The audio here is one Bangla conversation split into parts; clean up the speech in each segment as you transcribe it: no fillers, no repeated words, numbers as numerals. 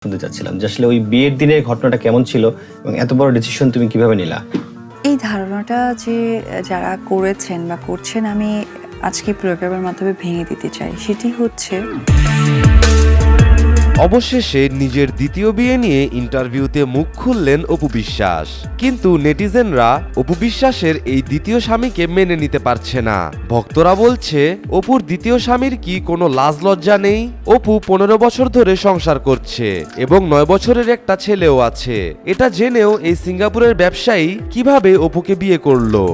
শুনতে চাচ্ছিলাম যে আসলে ওই বিয়ের দিনের ঘটনাটা কেমন ছিল এবং এত বড় ডিসিশন তুমি কিভাবে নিলা? এই ধারণাটা যে যারা করেছেন বা করছেন আমি আজকে প্রোগ্রামের মাধ্যমে ভেঙে দিতে চাই। সেটি হচ্ছে অবশেষে নিজের দ্বিতীয় বিয়ে নিয়ে ইন্টারভিউতে মুখ খুললেন অপু বিশ্বাস, কিন্তু নেটিজেনরা অপু বিশ্বাসের এই দ্বিতীয় স্বামীকে মেনে নিতে পারছে না। ভক্তরা বলছে অপুর দ্বিতীয় স্বামীর কি কোনো লাজ লজ্জা নেই? অপু 15 বছর ধরে সংসার করছে এবং 9 বছরের একটা ছেলেও আছে। এটা জেনেও এই সিঙ্গাপুরের ব্যবসায়ী কিভাবে অপুকে বিয়ে করলো?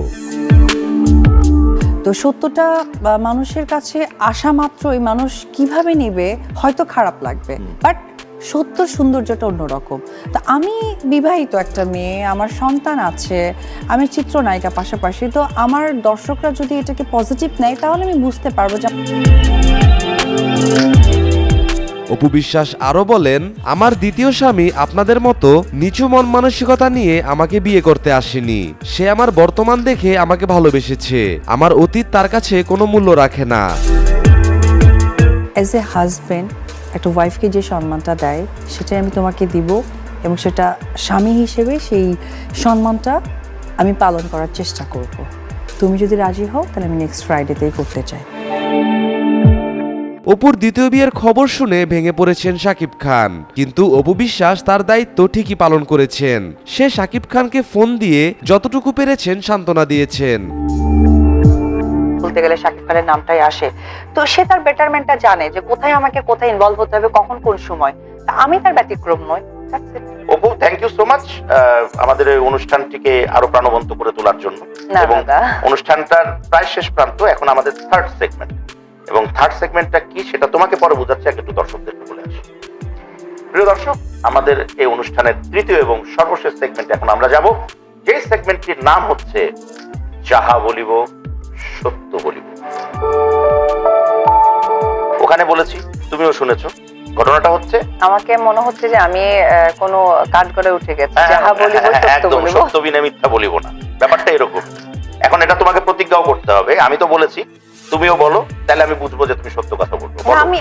তো সত্যটা মানুষের কাছে আসা মাত্রই মানুষ কিভাবে নেবে হয়তো খারাপ লাগবে, বাট সত্য সৌন্দর্যটা অন্যরকম। তো আমি বিবাহিত একটা মেয়ে, আমার সন্তান আছে, আমি চিত্রনায়িকা পাশাপাশি। তো আমার দর্শকরা যদি এটাকে পজিটিভ নেয় তাহলে আমি বুঝতে পারবো যে অপু বিশ্বাস আরো বলেন, আমার দ্বিতীয় স্বামী আপনাদের মতো নিচু মন মানসিকতা নিয়ে আমাকে বিয়ে করতে আসেনি। সে আমার বর্তমান দেখে আমাকে ভালোবেসেছে। আমার অতীত তার কাছে কোনো মূল্য রাখে না। অ্যাজ এ হাজব্যান্ড একটা ওয়াইফকে যে সম্মানটা দেয় সেটাই আমি তোমাকে দিব, এবং সেটা স্বামী হিসেবে সেই সম্মানটা আমি পালন করার চেষ্টা করব। তুমি যদি রাজি হও তাহলে আমি নেক্সট ফ্রাইডেতেই করতে চাই। অপুর দ্বিতীয় বিয়ের খবর শুনে ভেঙে পড়েছেন শাকিব খান, কিন্তু অপু বিশ্বাস তার দায়িত্ব ঠিকই পালন করেছেন। সে শাকিব খানকে ফোন দিয়ে যতটুকু পেরেছেন সান্ত্বনা দিয়েছেন। বলতে গেলে শাকিব খানের নামটাই আসে, তো সে তার বেটারমেন্টটা জানে যে কোথায় আমাকে কোথায় ইনভলভ হতে হবে, কখন কোন সময়। তা আমি তার ব্যতিক্রম নই। Apu, thank you so much আমাদের এই অনুষ্ঠানটিকে আরো প্রাণবন্ত করে তোলার জন্য। এবং অনুষ্ঠানটার প্রায় শেষ প্রান্ত, এখন আমাদের থার্ড সেগমেন্ট, এবং থার্ড সেগমেন্টটা কি সেটা তোমাকে পরে বোঝাচ্ছি, আগে একটু দর্শকদেরকে বলে আসি। প্রিয় দর্শক, আমাদের এই অনুষ্ঠানের তৃতীয় এবং সর্বশেষ সেগমেন্টে এখন আমরা যাব, যে সেগমেন্টটির নাম হচ্ছে যাহা বলিব সত্য বলিব। ওখানে বলেছি, তুমিও শুনেছো, ঘটনাটা হচ্ছে আমাকে মনে হচ্ছে যে আমি কোনো কাঠ করে উঠে গেছি। যাহা বলিব সত্য একদম বলিব, সত্য বিনা মিথ্যা বলিব না, ব্যাপারটা এরকম। এখন এটা তোমাকে প্রতিজ্ঞাও করতে হবে। আমি তো বলেছি, তুমিও বলো, তাহলে আমি বুঝবো যে তুমি সত্য কথা বলছো।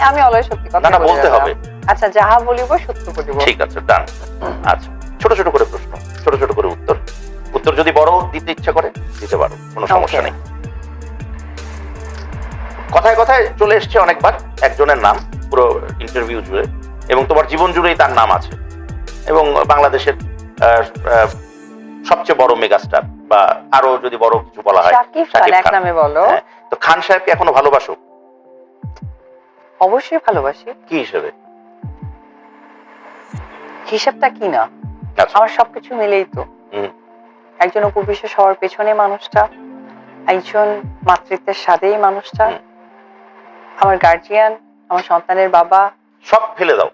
আমি অলওয়েজ সত্যি কথা না, বলতে হবে। আচ্ছা, যাহা বলিব সত্য বলিব। ঠিক আছে, ডান। আচ্ছা, ছোট ছোট করে প্রশ্ন, ছোট ছোট করে উত্তর। উত্তর যদি বড় দিতে ইচ্ছা করে দিতে পারো, কোনো সমস্যা নেই। কথায় কথায় চলে এসছে অনেকবার একজনের নাম পুরো ইন্টারভিউ জুড়ে, এবং তোমার জীবন জুড়েই তার নাম আছে, এবং বাংলাদেশের সবচেয়ে বড় মেগাস্টার, বা আরো যদি বড় কিছু বলা হয় শাকিব খান এক নামে বলো। তো খান সাহেবকে এখনো ভালোবাসো? অবশ্যই ভালোবাসি। কি হিসেবে? হিসাবটা কি না, আমার সবকিছু মিলেই তো। একজন অপু বিশ্বাস হওয়ার পেছনে মানুষটা, একজন মাতৃত্বের সাথেই মানুষটা, আমার গার্জিয়ান, আমার সন্তানের বাবা। সব ফেলে দাও,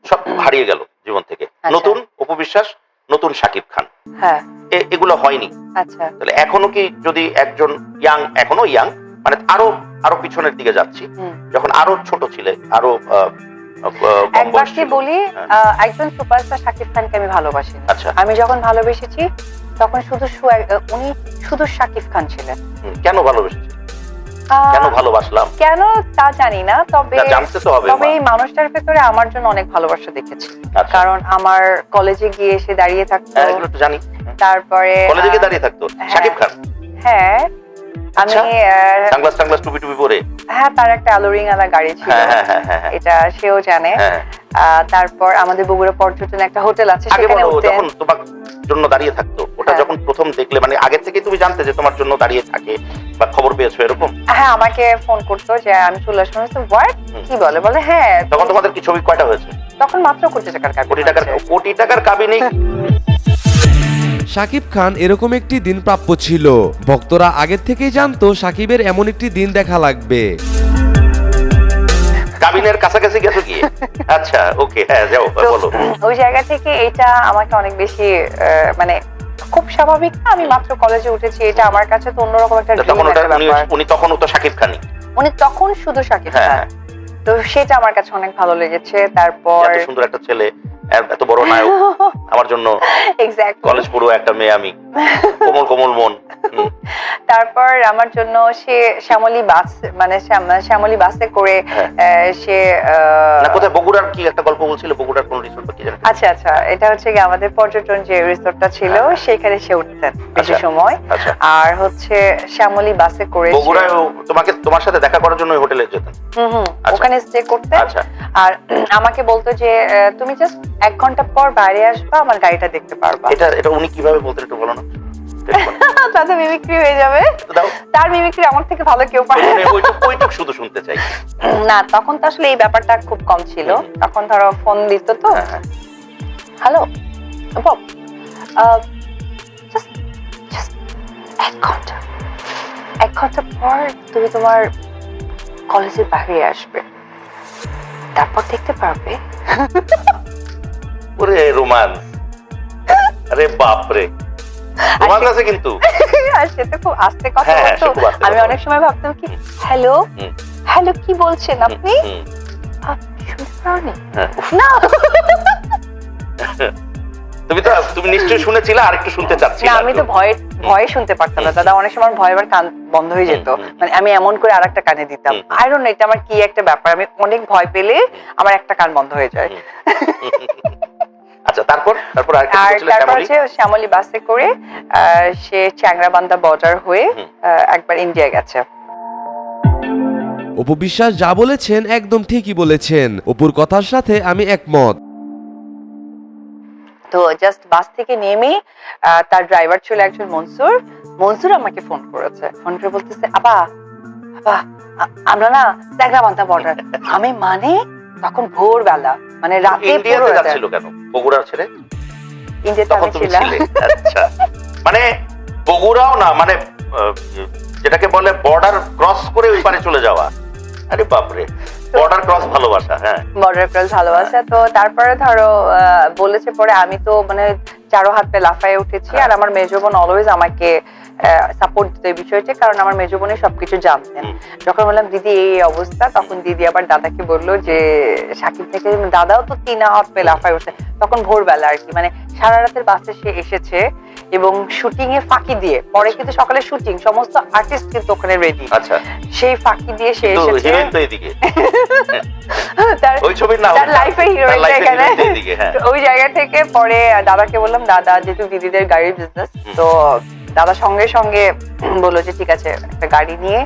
সব হারিয়ে গেল জীবন থেকে। নতুন অপু বিশ্বাস, নতুন শাকিব খান, হ্যাঁ, এগুলো হয়নি। আচ্ছা, তাহলে এখনো কি যদি একজন এখনো ইয়াং, মানে আরো পিছনের দিকে যাচ্ছি, যখন আরো ছোট ছিলে, আরো একবার কি বলি, একজন সুপারস্টার শাকিব খানকে আমি ভালোবাসি। আচ্ছা, আমি যখন ভালোবেসেছি তখন উনি শুধু শাকিব খান ছিলেন। কেন ভালোবেসেছি, কেন ভালোবাসলাম, কেন তা জানি না, তবে জানতে তো হবে। তবে এই মানুষটার ভেতরে আমার জন্য অনেক ভালোবাসা দেখেছি। কারণ আমার কলেজে গিয়ে এসে দাঁড়িয়ে থাকতো, একটু জানি, তারপরে কলেজে গিয়ে দাঁড়িয়ে থাকতো শাকিব খান। হ্যাঁ, আমি সানগ্লাস টুপি পরে। হ্যাঁ, তার একটা অ্যালোরিং আলা গাড়ি ছিল, এটা সেও জানে। তারপর আমাদের বগুড়া পর্যটন একটা হোটেল আছে, সেখানে যখন তোমার জন্য দাঁড়িয়ে থাকতো, ওটা যখন প্রথম দেখলে, মানে আগে থেকে তুমি জানতে যে তোমার জন্য দাঁড়িয়ে থাকে, বা খবর পেয়েছো এরকম? হ্যাঁ, আমাকে ফোন করতো যে আমি চলে আসলাম। হোয়াট, কি বলে হ্যাঁ। তখন তোমাদের কি ছবি কয়টা হয়েছে? তখন মাত্র কোটি টাকার কাবিনী। শাকিব খান এরকম একটি দিন প্রাপ্য ছিল। ভক্তরা আগের থেকেই জানতো শাকিবের এমন একটি দিন দেখা লাগবে। কাবিনের কাছাকাছি গেছো কি? আচ্ছা, ওকে, হ্যাঁ, যাও বলো। ওই জায়গা থেকে এটা আমাকে অনেক বেশি, মানে খুব স্বাভাবিক না, আমি মাত্র কলেজে উঠেছি, এটা আমার কাছে তো অন্যরকম একটা ব্যাপার। উনি তখন তো শাকিব খানই, উনি তখন শুধু শাকিব খান। তো সেটা আমার কাছে অনেক ভালো লেগেছে। তারপর এত সুন্দর একটা ছেলে, এত বড় নায়ক আমার জন্য এক্স্যাক্টলি কলেজ পড়ুয়া একটা মেয়ে আমি, কোমল কোমল মন। তারপর আমার জন্য সে শ্যামলী বাস মানে শ্যামলী বাসে করে সে না কোথায় বগুড়ার কি একটা গল্প বলছিল, বগুড়ার কোন রিসোর্ট কি জানি। আচ্ছা আচ্ছা, এটা হচ্ছে কি আমাদের পর্যটন যে রিসোর্টটা ছিল সেখানে সে উঠতেন বেশি সময়। আচ্ছা। আর হচ্ছে শ্যামলী বাসে করে বগুড়ায় তোমার সাথে দেখা করার জন্য ওই হোটেলে যেতেন? ওখানে স্টে করতেন। আচ্ছা। আর আমাকে বলতো যে তুমি জাস্ট 1 ঘন্টা পর বাইরে আসবা, আমার গাড়িটা দেখতে পারবা। এটা উনি কিভাবে বলতেন একটু বলো না। তাতে মিমিক্রি হয়ে যাবে। তার মিমিক্রি আমার থেকে ভালো কেউ পারে না। ওইটুক শুধু শুনতে চাই। না তখন তো আসলে এই ব্যাপারটা খুব কম ছিল, তখন ধরো ফোন দিত তো, হ্যালো বব, জাস্ট 1 ঘন্টা পর তুমি তোমার কলেজের বাইরে আসবে, তারপর দেখতে পারবে। ওরে রোমান্স, আরে বাপরে রোমান্স আছে কিন্তু। আর সে তো খুব আস্তে কথা বলতো, আমি অনেক সময় ভাবতাম কি হ্যালো হ্যালো কি বলছেন আপনি, শুনতে পাওনি না? তুমি নিশ্চয়ই শুনেছিলে, আর একটু শুনতে চাচ্ছিলে। না আমি তো ভয়ে শুনতে পারতাম না দাদা, অনেক সময় ভয় আমার কান বন্ধ হয়ে যেত, মানে আমি এমন করে আরেকটা কানে দিতাম। আই ডোন্ট নো এটা আমার কি একটা ব্যাপার, আমি অনেক ভয় পেলে আমার একটা কান বন্ধ হয়ে যায়। আচ্ছা তারপর হচ্ছে শ্যামলী বাসে করে সে চ্যাংরাবান্ধা বর্ডার হয়ে একবার ইন্ডিয়া গেছে। অপু বিশ্বাস যা বলেছেন একদম ঠিকই বলেছেন, অপুর কথার সাথে আমি একমত। তো জাস্ট বাস থেকে নেমে তার ড্রাইভার ছিল একজন মনসুর আমাকে ফোন করেছে, ফোন করে বলতেছে আপা আমরা না চ্যাংরাবান্ধা বর্ডার। আমি মানে তখন ভোরবেলা, মানে রাতে ইন্ডিয়াতে যাচ্ছিল কেন বগুড়া ছেড়ে? ইন্ডিয়াতে আমি ছিলাম। আচ্ছা মানে বগুড়াও না, মানে যেটাকে বলে বর্ডার ক্রস করে ওই পারে চলে যাওয়া। আরে বাপরে, বর্ডার ক্রস ভালোবাসা। হ্যাঁ বর্ডার ক্রস ভালোবাসা। তো তারপরে ধরো বলেছে, পরে আমি তো মানে চারো হাত পে লাফায় উঠেছি। আর আমার মেজো বোন অলওয়েজ আমাকে সাপোর্ট দিত এই বিষয়টা, কারণ আমার মেজো বোনের সবকিছু জানতেন। যখন বললাম দিদি এই অবস্থা, তখন দিদি আবার দাদাকে বললো যে সাকিব থেকে, দাদাও তো 3 হাত পে লাফায় উঠে। তখন ভোরবেলা আর কি, মানে সারা রাতের বাসে সে এসেছে এবং শুটিং এ ফাঁকি দিয়ে, পরে কিন্তু সকালে শুটিং, সমস্ত আর্টিস্ট কিন্তু ওখানে রেডি। আচ্ছা সেই ফাঁকি দিয়ে সে এসেছে। হিরোইন তো এদিকে, তার ওই ছবির নাম তার লাইফে হিরোইন এখানে। ওই জায়গা থেকে পরে দাদাকে বললাম, দাদা যেহেতু দিদিদের গাড়ির বিজনেস, তো দাদা সঙ্গে সঙ্গে বললো যে ঠিক আছে, একটা গাড়ি নিয়ে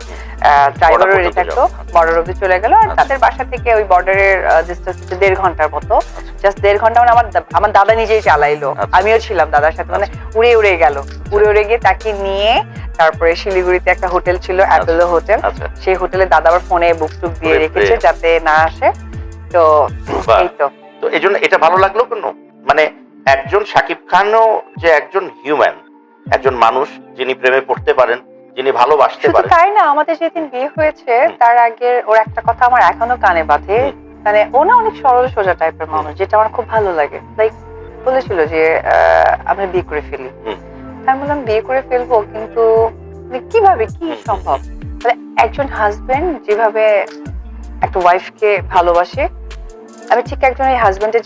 ড্রাইভারও রেডি থাকতো, বর্ডার অব্দি চলে গেল। আর তাদের বাসা থেকে ওই বর্ডারের ডিস্টেন্স 1.5 ঘন্টার মতো, জাস্ট 1.5 ঘন্টা। মানে আমার দাদা নিজেই চালাইলো, আমিও ছিলাম দাদার সাথে, মানে উড়ে গেল। উড়ে গিয়ে তাকে নিয়ে তারপরে শিলিগুড়িতে একটা হোটেল ছিল, অ্যাপোলো হোটেল, সেই হোটেলে দাদা আবার ফোনে বুক টুক দিয়ে রেখেছে যাতে না আসে। তো এই তো এই জন্য এটা ভালো লাগলো কেন, মানে একজন শাকিব খানও যে একজন হিউম্যান, একজন মানুষ যিনি প্রেমে পড়তে পারেন, যিনি ভালোবাসতে পারেন। তাই না, আমাদের যেদিন বিয়ে হয়েছে তার আগে ওর একটা কথা আমার এখনো কানে বাঁধে, মানে ও না অনেক সরল সোজা টাইপের মানুষ, যেটা আমার খুব ভালো লাগে। লাইক বলেছিল যে আমরা বিয়ে করে ফেলি। আমি বললাম বিয়ে করে ফেলবো, কিন্তু কিভাবে, কি সম্ভব? মানে একজন হাজবেন্ড যেভাবে একটা ওয়াইফকে ভালোবাসে, আমি ঠিক একজন এই হাজবেন্ডের